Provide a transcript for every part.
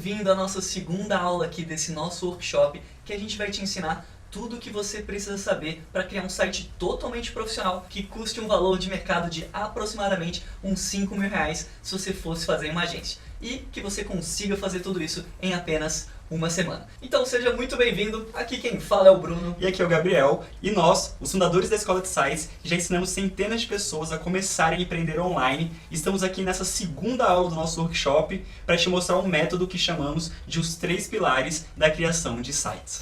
bem-vindo à nossa segunda aula aqui desse nosso workshop, que a gente vai te ensinar tudo o que você precisa saber para criar um site totalmente profissional que custe um valor de mercado de aproximadamente uns R$ 5.000 se você fosse fazer em uma agência. E que você consiga fazer tudo isso em apenas uma semana. Então seja muito bem-vindo, aqui quem fala é o Bruno. E aqui é o Gabriel, e nós, os fundadores da Escola de Sites, já ensinamos centenas de pessoas a começarem a empreender online. Estamos aqui nessa segunda aula do nosso workshop para te mostrar um método que chamamos de os 3 pilares da criação de sites.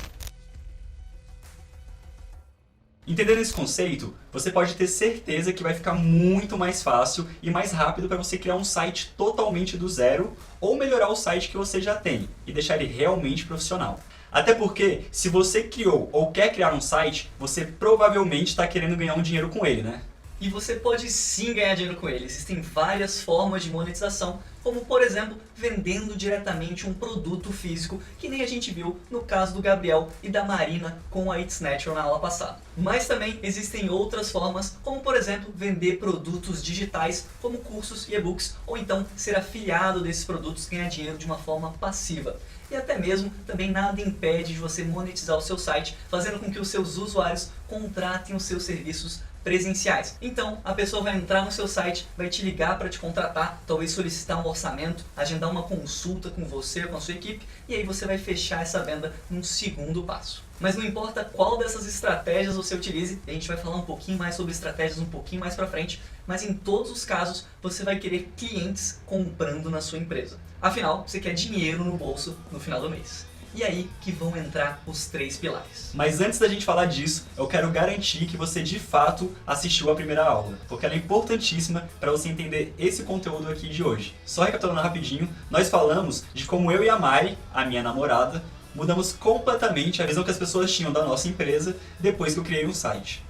Entendendo esse conceito, você pode ter certeza que vai ficar muito mais fácil e mais rápido para você criar um site totalmente do zero ou melhorar o site que você já tem e deixar ele realmente profissional. Até porque, se você criou ou quer criar um site, você provavelmente está querendo ganhar um dinheiro com ele, né? E você pode sim ganhar dinheiro com ele. Existem várias formas de monetização, como por exemplo, vendendo diretamente um produto físico, que nem a gente viu no caso do Gabriel e da Marina com a It's Natural na aula passada. Mas também existem outras formas, como por exemplo, vender produtos digitais, como cursos e e-books, ou então ser afiliado desses produtos e ganhar dinheiro de uma forma passiva. E até mesmo, também nada impede de você monetizar o seu site, fazendo com que os seus usuários contratem os seus serviços presenciais. Então, a pessoa vai entrar no seu site, vai te ligar para te contratar, talvez solicitar um orçamento, agendar uma consulta com você, com a sua equipe, e aí você vai fechar essa venda num segundo passo. Mas não importa qual dessas estratégias você utilize, a gente vai falar um pouquinho mais sobre estratégias um pouquinho mais para frente, mas em todos os casos você vai querer clientes comprando na sua empresa. Afinal, você quer dinheiro no bolso no final do mês. E aí que vão entrar os 3 pilares. Mas antes da gente falar disso, eu quero garantir que você de fato assistiu a primeira aula, porque ela é importantíssima para você entender esse conteúdo aqui de hoje. Só recapitulando rapidinho, nós falamos de como eu e a Mari, a minha namorada, mudamos completamente a visão que as pessoas tinham da nossa empresa depois que eu criei um site.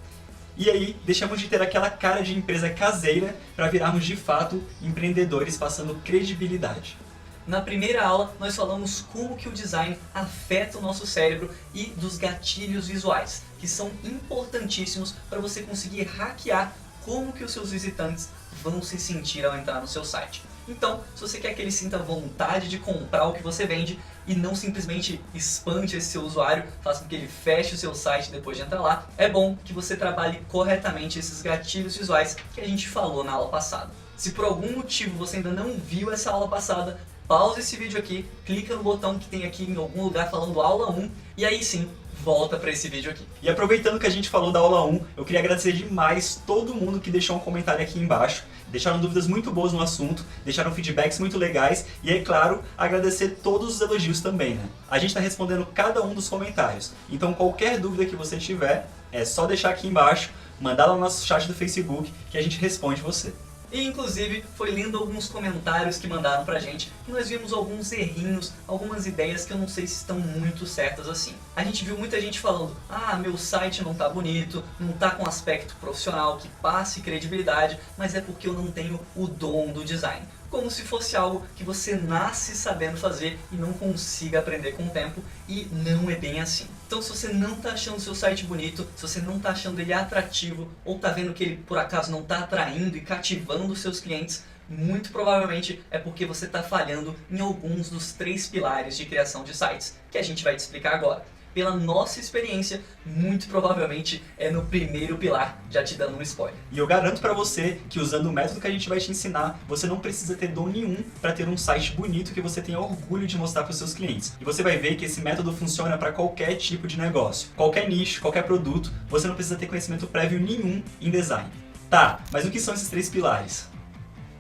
E aí, deixamos de ter aquela cara de empresa caseira para virarmos de fato empreendedores passando credibilidade. Na primeira aula, nós falamos como que o design afeta o nosso cérebro e dos gatilhos visuais, que são importantíssimos para você conseguir hackear como que os seus visitantes vão se sentir ao entrar no seu site. Então, se você quer que ele sinta vontade de comprar o que você vende e não simplesmente espante esse seu usuário, faça com que ele feche o seu site depois de entrar lá, é bom que você trabalhe corretamente esses gatilhos visuais que a gente falou na aula passada. Se por algum motivo você ainda não viu essa aula passada, pausa esse vídeo aqui, clica no botão que tem aqui em algum lugar falando aula 1 e aí sim, volta para esse vídeo aqui. E aproveitando que a gente falou da aula 1, eu queria agradecer demais todo mundo que deixou um comentário aqui embaixo, deixaram dúvidas muito boas no assunto, deixaram feedbacks muito legais e, é claro, agradecer todos os elogios também, né? A gente está respondendo cada um dos comentários, então qualquer dúvida que você tiver, é só deixar aqui embaixo, mandar lá no nosso chat do Facebook que a gente responde você. E inclusive foi lendo alguns comentários que mandaram pra gente e nós vimos alguns errinhos, algumas ideias que eu não sei se estão muito certas assim. A gente viu muita gente falando, meu site não tá bonito, não tá com aspecto profissional, que passe credibilidade, mas é porque eu não tenho o dom do design. Como se fosse algo que você nasce sabendo fazer e não consiga aprender com o tempo, e não é bem assim. Então se você não está achando o seu site bonito, se você não está achando ele atrativo, ou está vendo que ele por acaso não está atraindo e cativando os seus clientes, muito provavelmente é porque você está falhando em alguns dos 3 pilares de criação de sites, que a gente vai te explicar agora. Pela nossa experiência, muito provavelmente é no primeiro pilar, já te dando um spoiler. E eu garanto pra você que usando o método que a gente vai te ensinar, você não precisa ter dom nenhum para ter um site bonito que você tenha orgulho de mostrar para os seus clientes. E você vai ver que esse método funciona para qualquer tipo de negócio, qualquer nicho, qualquer produto, você não precisa ter conhecimento prévio nenhum em design. Tá, mas o que são esses 3 pilares?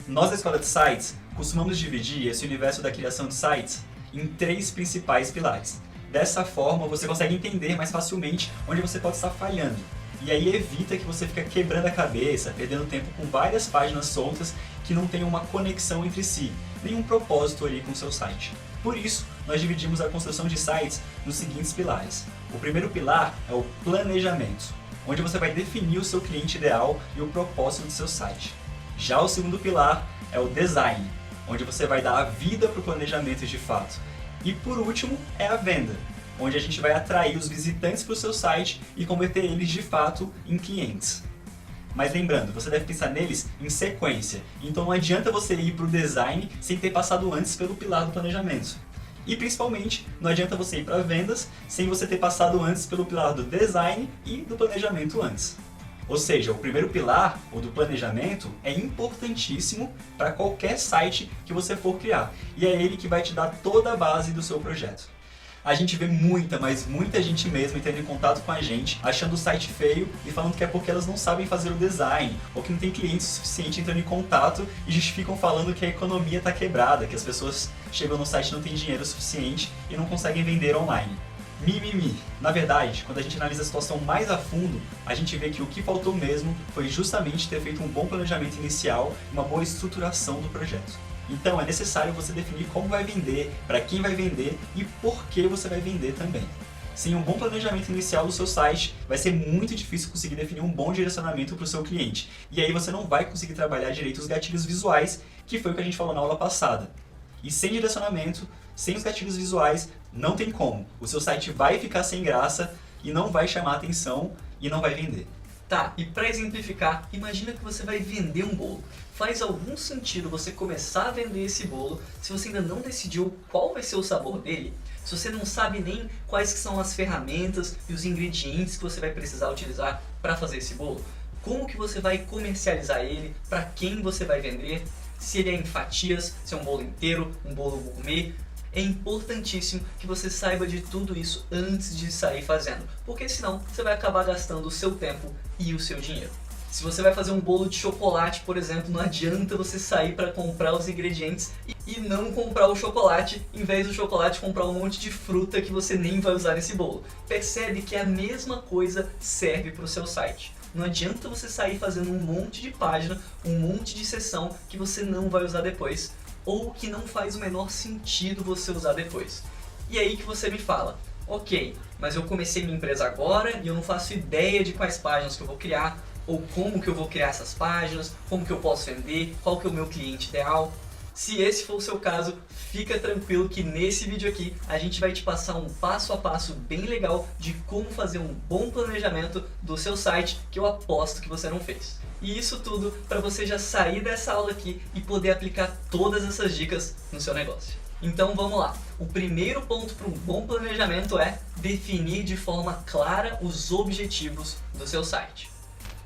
Nós da Escola de Sites costumamos dividir esse universo da criação de sites em 3 principais pilares. Dessa forma, você consegue entender mais facilmente onde você pode estar falhando. E aí evita que você fique quebrando a cabeça, perdendo tempo com várias páginas soltas que não tenham uma conexão entre si, nenhum propósito ali com o seu site. Por isso, nós dividimos a construção de sites nos seguintes pilares. O primeiro pilar é o planejamento, onde você vai definir o seu cliente ideal e o propósito do seu site. Já o segundo pilar é o design, onde você vai dar a vida para o planejamento de fato. E por último é a venda, onde a gente vai atrair os visitantes para o seu site e converter eles de fato em clientes. Mas lembrando, você deve pensar neles em sequência, então não adianta você ir para o design sem ter passado antes pelo pilar do planejamento. E principalmente, não adianta você ir para vendas sem você ter passado antes pelo pilar do design e do planejamento antes. Ou seja, o primeiro pilar, o do planejamento, é importantíssimo para qualquer site que você for criar. E é ele que vai te dar toda a base do seu projeto. A gente vê muita, mas muita gente mesmo entrando em contato com a gente, achando o site feio e falando que é porque elas não sabem fazer o design, ou que não tem cliente suficiente entrando em contato e justificam falando que a economia está quebrada, que as pessoas chegam no site e não têm dinheiro suficiente e não conseguem vender online. Mimimi. Na verdade, quando a gente analisa a situação mais a fundo, a gente vê que o que faltou mesmo foi justamente ter feito um bom planejamento inicial e uma boa estruturação do projeto. Então é necessário você definir como vai vender, para quem vai vender e por que você vai vender também. Sem um bom planejamento inicial do seu site, vai ser muito difícil conseguir definir um bom direcionamento para o seu cliente. E aí você não vai conseguir trabalhar direito os gatilhos visuais, que foi o que a gente falou na aula passada. E sem direcionamento, sem os gatilhos visuais, não tem como. O seu site vai ficar sem graça e não vai chamar atenção e não vai vender. Tá, e para exemplificar, imagina que você vai vender um bolo. Faz algum sentido você começar a vender esse bolo se você ainda não decidiu qual vai ser o sabor dele? Se você não sabe nem quais que são as ferramentas e os ingredientes que você vai precisar utilizar para fazer esse bolo? Como que você vai comercializar ele? Para quem você vai vender? Se ele é em fatias, se é um bolo inteiro, um bolo gourmet? É importantíssimo que você saiba de tudo isso antes de sair fazendo, porque senão você vai acabar gastando o seu tempo e o seu dinheiro. Se você vai fazer um bolo de chocolate, por exemplo, não adianta você sair para comprar os ingredientes e não comprar o chocolate, em vez do chocolate comprar um monte de fruta que você nem vai usar nesse bolo. Percebe que a mesma coisa serve para o seu site. Não adianta você sair fazendo um monte de página, um monte de seção que você não vai usar depois, ou que não faz o menor sentido você usar depois. E aí que você me fala, ok, mas eu comecei minha empresa agora e eu não faço ideia de quais páginas que eu vou criar, ou como que eu vou criar essas páginas, como que eu posso vender, qual que é o meu cliente ideal. Se esse for o seu caso, fica tranquilo que nesse vídeo aqui a gente vai te passar um passo a passo bem legal de como fazer um bom planejamento do seu site, que eu aposto que você não fez. E isso tudo para você já sair dessa aula aqui e poder aplicar todas essas dicas no seu negócio. Então vamos lá. O primeiro ponto para um bom planejamento é definir de forma clara os objetivos do seu site.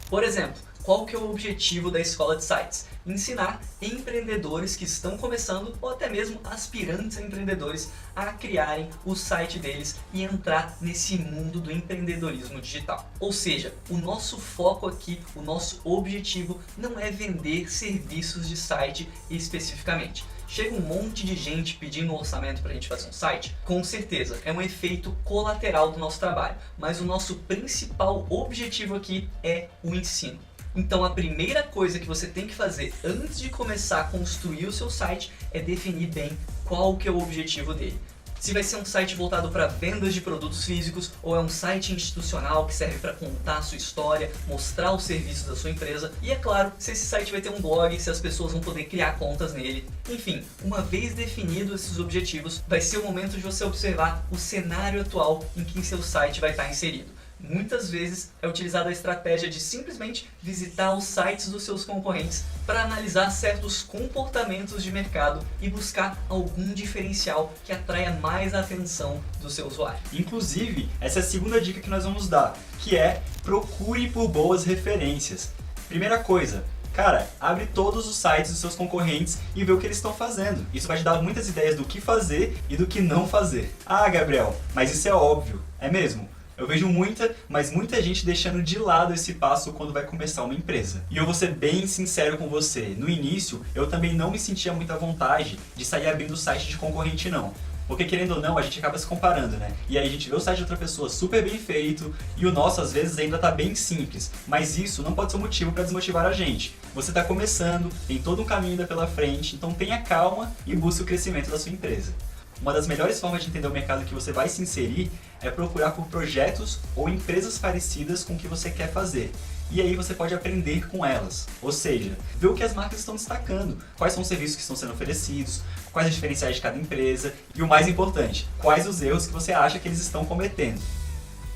Por exemplo, qual que é o objetivo da escola de sites? Ensinar empreendedores que estão começando ou até mesmo aspirantes a empreendedores a criarem o site deles e entrar nesse mundo do empreendedorismo digital. Ou seja, o nosso foco aqui, o nosso objetivo não é vender serviços de site especificamente. Chega um monte de gente pedindo um orçamento para a gente fazer um site? Com certeza, é um efeito colateral do nosso trabalho, mas o nosso principal objetivo aqui é o ensino. Então a primeira coisa que você tem que fazer antes de começar a construir o seu site é definir bem qual que é o objetivo dele. Se vai ser um site voltado para vendas de produtos físicos ou é um site institucional que serve para contar a sua história, mostrar os serviços da sua empresa e é claro, se esse site vai ter um blog, se as pessoas vão poder criar contas nele. Enfim, uma vez definidos esses objetivos, vai ser o momento de você observar o cenário atual em que seu site vai estar inserido. Muitas vezes é utilizada a estratégia de simplesmente visitar os sites dos seus concorrentes para analisar certos comportamentos de mercado e buscar algum diferencial que atraia mais a atenção do seu usuário. Inclusive, essa é a segunda dica que nós vamos dar, que é procure por boas referências. Primeira coisa, cara, abre todos os sites dos seus concorrentes e vê o que eles estão fazendo. Isso vai te dar muitas ideias do que fazer e do que não fazer. Ah, Gabriel, mas isso é óbvio. É mesmo? Eu vejo muita gente deixando de lado esse passo quando vai começar uma empresa. E eu vou ser bem sincero com você, no início eu também não me sentia muita vontade de sair abrindo site de concorrente não. Porque querendo ou não, a gente acaba se comparando, né? E aí a gente vê o site de outra pessoa super bem feito e o nosso às vezes ainda tá bem simples. Mas isso não pode ser um motivo para desmotivar a gente. Você tá começando, tem todo um caminho ainda pela frente, então tenha calma e busque o crescimento da sua empresa. Uma das melhores formas de entender o mercado que você vai se inserir é procurar por projetos ou empresas parecidas com o que você quer fazer. E aí você pode aprender com elas, ou seja, ver o que as marcas estão destacando, quais são os serviços que estão sendo oferecidos, quais os diferenciais de cada empresa e o mais importante, quais os erros que você acha que eles estão cometendo.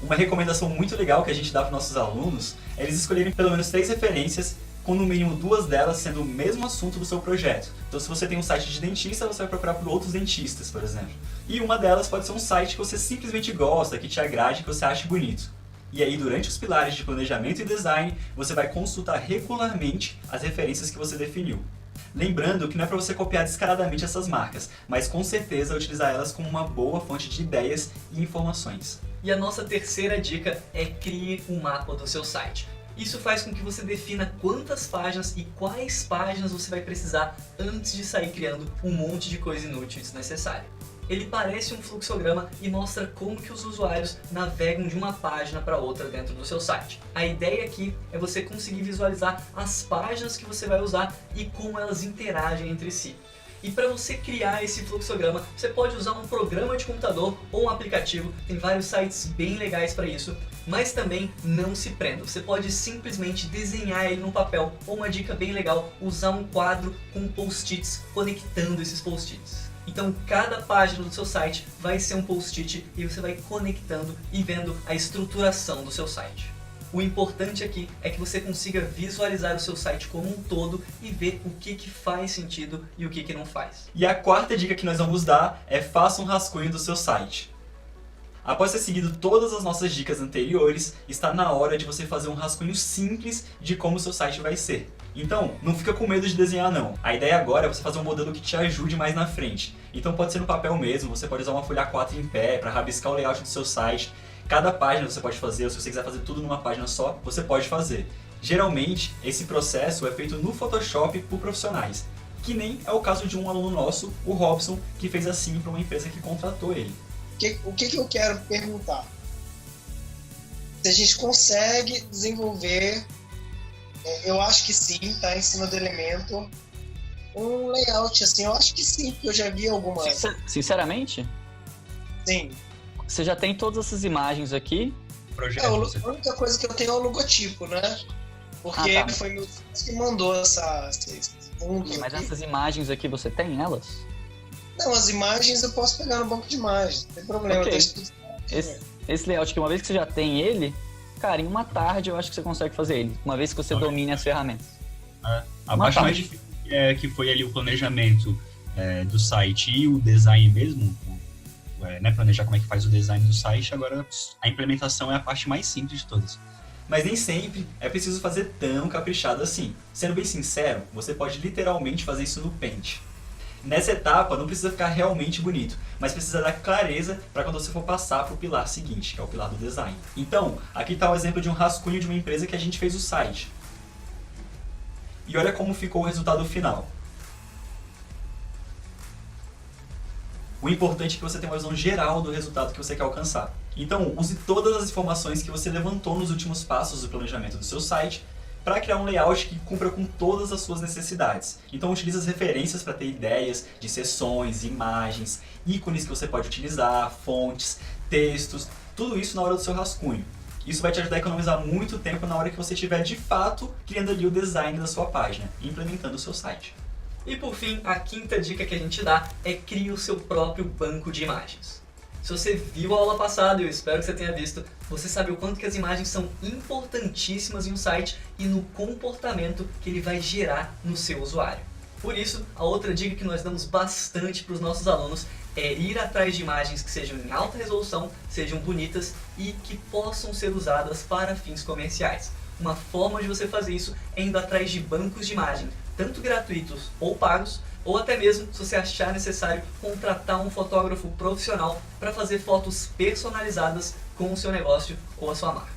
Uma recomendação muito legal que a gente dá para nossos alunos é eles escolherem pelo menos 3 referências com no mínimo 2 delas sendo o mesmo assunto do seu projeto. Então se você tem um site de dentista, você vai procurar por outros dentistas, por exemplo. E uma delas pode ser um site que você simplesmente gosta, que te agrade, que você ache bonito. E aí, durante os pilares de planejamento e design, você vai consultar regularmente as referências que você definiu. Lembrando que não é para você copiar descaradamente essas marcas, mas com certeza utilizar elas como uma boa fonte de ideias e informações. E a nossa terceira dica é crie um mapa do seu site. Isso faz com que você defina quantas páginas e quais páginas você vai precisar antes de sair criando um monte de coisa inútil e desnecessária. Ele parece um fluxograma e mostra como que os usuários navegam de uma página para outra dentro do seu site. A ideia aqui é você conseguir visualizar as páginas que você vai usar e como elas interagem entre si. E para você criar esse fluxograma, você pode usar um programa de computador ou um aplicativo, tem vários sites bem legais para isso, mas também não se prenda, você pode simplesmente desenhar ele no papel, ou uma dica bem legal, usar um quadro com post-its conectando esses post-its. Então cada página do seu site vai ser um post-it e você vai conectando e vendo a estruturação do seu site. O importante aqui é que você consiga visualizar o seu site como um todo e ver o que faz sentido e o que não faz. E a quarta dica que nós vamos dar é faça um rascunho do seu site. Após ter seguido todas as nossas dicas anteriores, está na hora de você fazer um rascunho simples de como o seu site vai ser. Então, não fica com medo de desenhar não. A ideia agora é você fazer um modelo que te ajude mais na frente. Então pode ser no papel mesmo, você pode usar uma folha A4 em pé para rabiscar o layout do seu site. Cada página você pode fazer, ou se você quiser fazer tudo numa página só, você pode fazer. Geralmente, esse processo é feito no Photoshop por profissionais, que nem é o caso de um aluno nosso, o Robson, que fez assim para uma empresa que contratou ele. O que eu quero perguntar? Se a gente consegue desenvolver, eu acho que sim, tá em cima do elemento, um layout assim, eu acho que sim, porque eu já vi algumas. Sinceramente? Sim. Você já tem todas essas imagens aqui? A única coisa que eu tenho é o logotipo, né? Porque tá. foi meu filho que mandou esses fundos. Mas aqui. essas imagens aqui, você tem elas? Não, as imagens eu posso pegar no banco de imagens, não tem problema. Ok. Tá escrito... Esse layout aqui, uma vez que você já tem ele, cara, em uma tarde eu acho que você consegue fazer ele. Uma vez que você domine as ferramentas. A parte mais difícil que foi ali o planejamento do site e o design mesmo, né, planejar como é que faz o design do site, agora a implementação é a parte mais simples de todas. Mas nem sempre é preciso fazer tão caprichado assim. Sendo bem sincero, você pode literalmente fazer isso no Paint. Nessa etapa não precisa ficar realmente bonito, mas precisa dar clareza para quando você for passar para o pilar seguinte, que é o pilar do design. Então, aqui está o exemplo de um rascunho de uma empresa que a gente fez o site. E olha como ficou o resultado final. O importante é que você tenha uma visão geral do resultado que você quer alcançar. Então, use todas as informações que você levantou nos últimos passos do planejamento do seu site para criar um layout que cumpra com todas as suas necessidades. Então, utilize as referências para ter ideias de seções, imagens, ícones que você pode utilizar, fontes, textos, tudo isso na hora do seu rascunho. Isso vai te ajudar a economizar muito tempo na hora que você estiver, de fato, criando ali o design da sua página e implementando o seu site. E por fim, a quinta dica que a gente dá é crie o seu próprio banco de imagens. Se você viu a aula passada, eu espero que você tenha visto, você sabe o quanto que as imagens são importantíssimas em um site e no comportamento que ele vai gerar no seu usuário. Por isso, a outra dica que nós damos bastante para os nossos alunos é ir atrás de imagens que sejam em alta resolução, sejam bonitas e que possam ser usadas para fins comerciais. Uma forma de você fazer isso é indo atrás de bancos de imagem, tanto gratuitos ou pagos, ou até mesmo, se você achar necessário, contratar um fotógrafo profissional para fazer fotos personalizadas com o seu negócio ou a sua marca.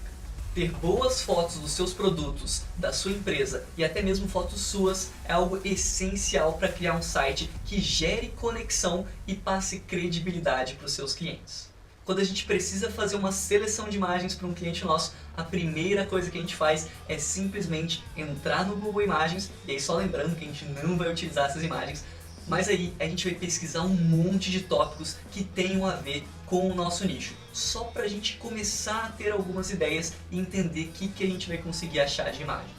Ter boas fotos dos seus produtos, da sua empresa e até mesmo fotos suas é algo essencial para criar um site que gere conexão e passe credibilidade para os seus clientes. Quando a gente precisa fazer uma seleção de imagens para um cliente nosso, a primeira coisa que a gente faz é simplesmente entrar no Google Imagens, e aí só lembrando que a gente não vai utilizar essas imagens, mas aí a gente vai pesquisar um monte de tópicos que tenham a ver com o nosso nicho, só para a gente começar a ter algumas ideias e entender o que a gente vai conseguir achar de imagem.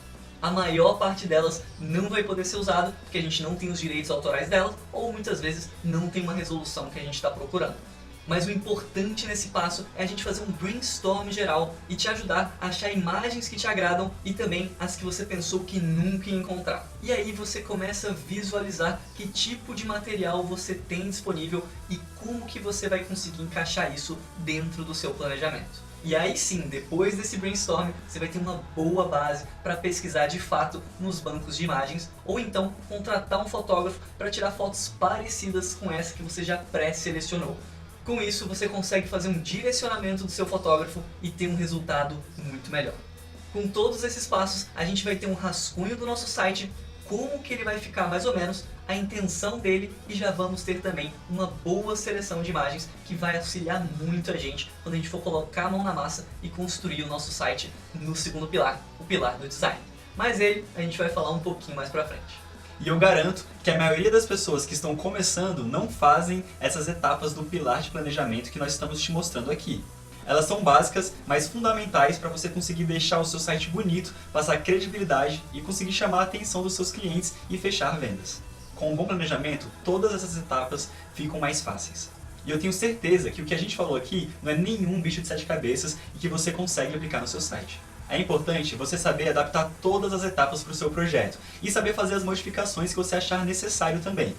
A maior parte delas não vai poder ser usada porque a gente não tem os direitos autorais delas ou muitas vezes não tem uma resolução que a gente está procurando. Mas o importante nesse passo é a gente fazer um brainstorm geral e te ajudar a achar imagens que te agradam e também as que você pensou que nunca ia encontrar. E aí você começa a visualizar que tipo de material você tem disponível e como que você vai conseguir encaixar isso dentro do seu planejamento. E aí sim, depois desse brainstorm, você vai ter uma boa base para pesquisar de fato nos bancos de imagens ou então contratar um fotógrafo para tirar fotos parecidas com essa que você já pré-selecionou. Com isso, você consegue fazer um direcionamento do seu fotógrafo e ter um resultado muito melhor. Com todos esses passos, a gente vai ter um rascunho do nosso site, como que ele vai ficar mais ou menos, a intenção dele e já vamos ter também uma boa seleção de imagens que vai auxiliar muito a gente quando a gente for colocar a mão na massa e construir o nosso site no segundo pilar, o pilar do design. Mas ele a gente vai falar um pouquinho mais pra frente. E eu garanto que a maioria das pessoas que estão começando não fazem essas etapas do pilar de planejamento que nós estamos te mostrando aqui. Elas são básicas, mas fundamentais para você conseguir deixar o seu site bonito, passar credibilidade e conseguir chamar a atenção dos seus clientes e fechar vendas. Com um bom planejamento, todas essas etapas ficam mais fáceis. E eu tenho certeza que o que a gente falou aqui não é nenhum bicho de 7 cabeças e que você consegue aplicar no seu site. É importante você saber adaptar todas as etapas para o seu projeto e saber fazer as modificações que você achar necessário também.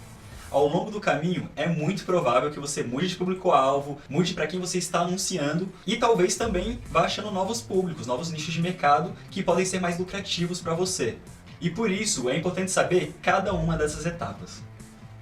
Ao longo do caminho, é muito provável que você mude de público-alvo, mude para quem você está anunciando e talvez também vá achando novos públicos, novos nichos de mercado que podem ser mais lucrativos para você. E por isso é importante saber cada uma dessas etapas.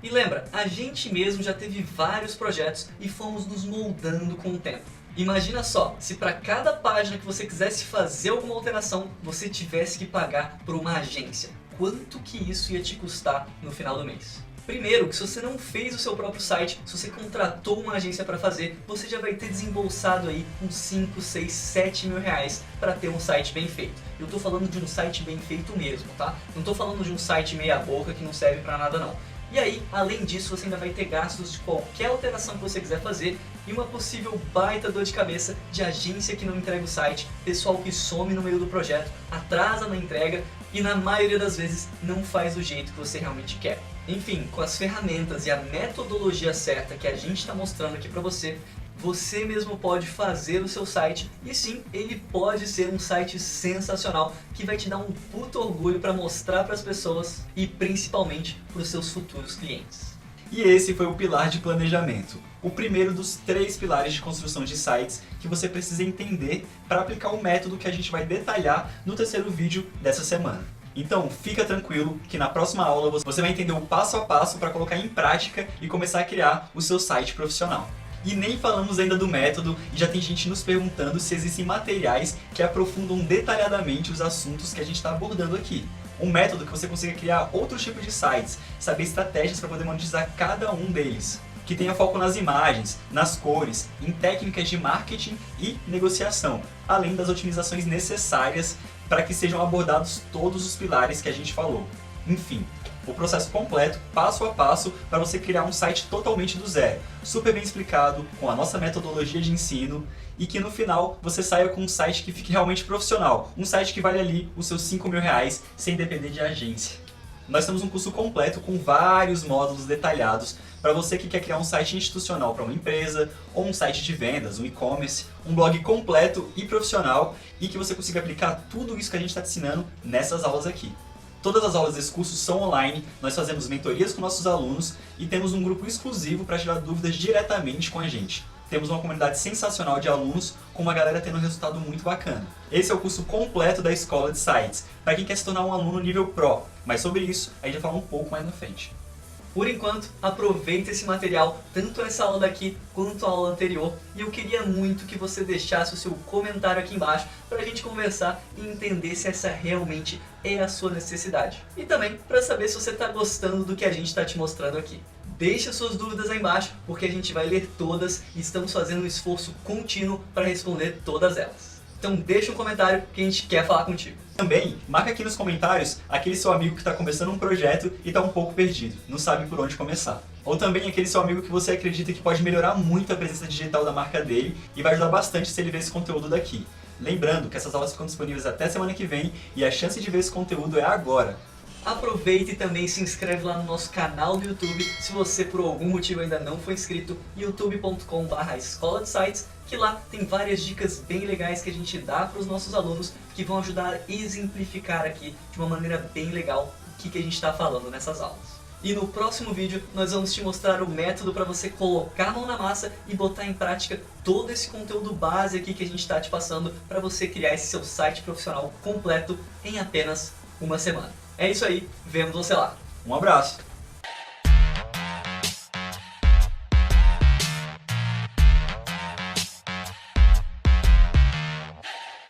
E lembra, a gente mesmo já teve vários projetos e fomos nos moldando com o tempo. Imagina só, se para cada página que você quisesse fazer alguma alteração, você tivesse que pagar por uma agência. Quanto que isso ia te custar no final do mês? Primeiro, que se você não fez o seu próprio site, se você contratou uma agência para fazer, você já vai ter desembolsado aí uns 5, 6, 7 mil reais para ter um site bem feito. Eu tô falando de um site bem feito mesmo, tá? Não tô falando de um site meia boca que não serve para nada não. E aí, além disso, você ainda vai ter gastos de qualquer alteração que você quiser fazer e uma possível baita dor de cabeça de agência que não entrega o site, pessoal que some no meio do projeto, atrasa na entrega e na maioria das vezes não faz do jeito que você realmente quer. Enfim, com as ferramentas e a metodologia certa que a gente está mostrando aqui para você, você mesmo pode fazer o seu site e sim, ele pode ser um site sensacional que vai te dar um puto orgulho para mostrar para as pessoas e principalmente para os seus futuros clientes. E esse foi o pilar de planejamento, o primeiro dos 3 pilares de construção de sites que você precisa entender para aplicar o método que a gente vai detalhar no terceiro vídeo dessa semana. Então fica tranquilo que na próxima aula você vai entender o passo a passo para colocar em prática e começar a criar o seu site profissional. E nem falamos ainda do método e já tem gente nos perguntando se existem materiais que aprofundam detalhadamente os assuntos que a gente está abordando aqui. Um método que você consiga criar outro tipo de sites, saber estratégias para poder monetizar cada um deles. Que tenha foco nas imagens, nas cores, em técnicas de marketing e negociação, além das otimizações necessárias para que sejam abordados todos os pilares que a gente falou. Enfim, o processo completo, passo a passo, para você criar um site totalmente do zero, super bem explicado, com a nossa metodologia de ensino, e que no final você saia com um site que fique realmente profissional, um site que vale ali os seus 5 mil reais, sem depender de agência. Nós temos um curso completo com vários módulos detalhados para você que quer criar um site institucional para uma empresa, ou um site de vendas, um e-commerce, um blog completo e profissional e que você consiga aplicar tudo isso que a gente está te ensinando nessas aulas aqui. Todas as aulas desse curso são online, nós fazemos mentorias com nossos alunos e temos um grupo exclusivo para tirar dúvidas diretamente com a gente. Temos uma comunidade sensacional de alunos com uma galera tendo um resultado muito bacana. Esse é o curso completo da Escola de Sites, para quem quer se tornar um aluno nível Pro, mas sobre isso a gente vai falar um pouco mais na frente. Por enquanto, aproveita esse material, tanto essa aula daqui quanto a aula anterior, e eu queria muito que você deixasse o seu comentário aqui embaixo para a gente conversar e entender se essa realmente é a sua necessidade. E também para saber se você está gostando do que a gente está te mostrando aqui. Deixe suas dúvidas aí embaixo, porque a gente vai ler todas e estamos fazendo um esforço contínuo para responder todas elas. Então deixa um comentário que a gente quer falar contigo. Também, marca aqui nos comentários aquele seu amigo que está começando um projeto e está um pouco perdido, não sabe por onde começar. Ou também aquele seu amigo que você acredita que pode melhorar muito a presença digital da marca dele e vai ajudar bastante se ele ver esse conteúdo daqui. Lembrando que essas aulas ficam disponíveis até semana que vem e a chance de ver esse conteúdo é agora. Aproveita e também se inscreve lá no nosso canal do YouTube, se você por algum motivo ainda não foi inscrito, youtube.com/escola de sites, que lá tem várias dicas bem legais que a gente dá para os nossos alunos, que vão ajudar a exemplificar aqui de uma maneira bem legal o que a gente está falando nessas aulas. E no próximo vídeo nós vamos te mostrar o método para você colocar a mão na massa e botar em prática todo esse conteúdo base aqui que a gente está te passando para você criar esse seu site profissional completo em apenas uma semana. É isso aí, vemos você lá. Um abraço!